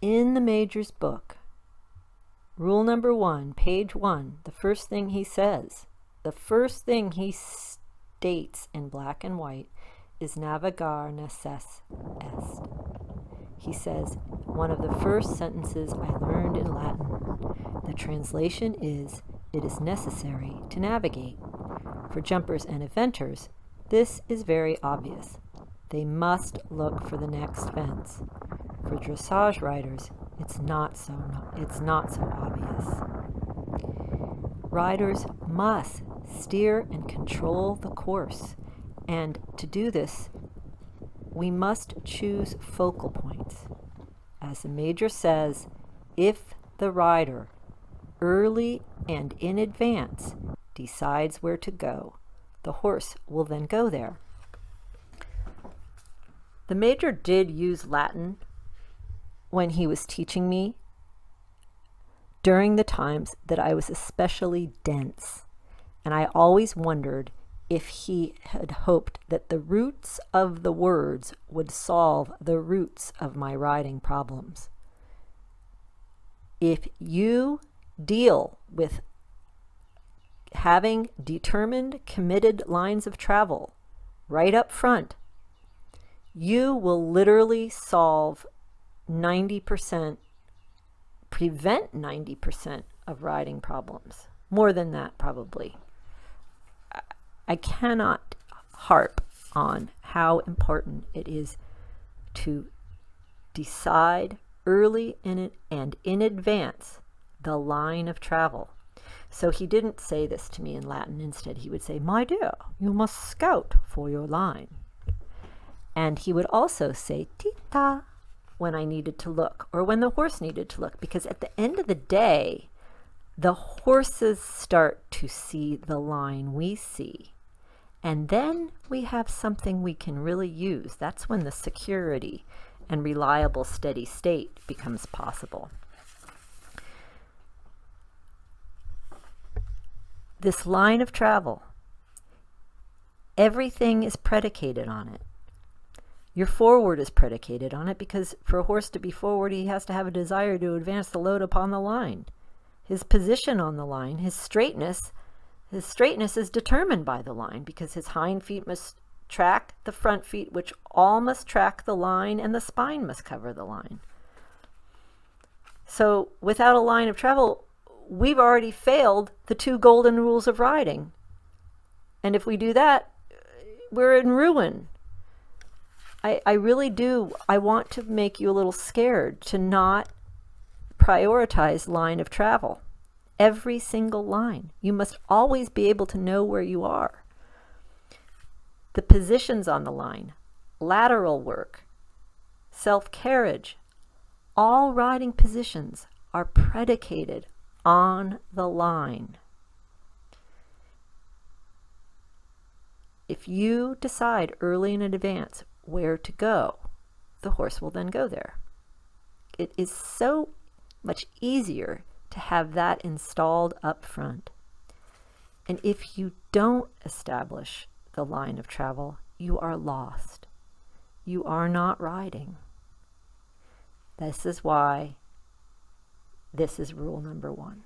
in the Major's book, rule number 1, page 1, the first thing he says, the first thing he states in black and white is Navigare necesse est. He says, one of the first sentences I learned in Latin. The translation is, it is necessary to navigate. For jumpers and eventers, this is very obvious. They must look for the next fence. For dressage riders, it's not so obvious. Riders must steer and control the course, and to do this, we must choose focal points. As the Major says, if the rider, early and in advance, decides where to go, the horse will then go there. The Major did use Latin when he was teaching me during the times that I was especially dense, and I always wondered if he had hoped that the roots of the words would solve the roots of my riding problems. If you deal with having determined, committed lines of travel right up front, you will literally solve 90%, prevent 90% of riding problems. More than that, probably. I cannot harp on how important it is to decide early and in advance the line of travel. So he didn't say this to me in Latin. Instead, he would say, my dear, you must scout for your line. And he would also say, tita, when I needed to look, or when the horse needed to look, because at the end of the day, the horses start to see the line we see. And then we have something we can really use. That's when the security and reliable steady state becomes possible. This line of travel, everything is predicated on it. Your forward is predicated on it because for a horse to be forward, he has to have a desire to advance the load upon the line. His position on the line, his straightness is determined by the line because his hind feet must track the front feet, which all must track the line, and the spine must cover the line. So without a line of travel, we've already failed the 2 golden rules of riding. And if we do that, we're in ruin. I really do. I want to make you a little scared to not prioritize line of travel. Every single line. You must always be able to know where you are. The positions on the line, lateral work, self-carriage, all riding positions are predicated on the line. If you decide early in advance where to go, the horse will then go there. It is so much easier to have that installed up front. And if you don't establish the line of travel, you are lost. You are not riding. This is why this is rule number 1.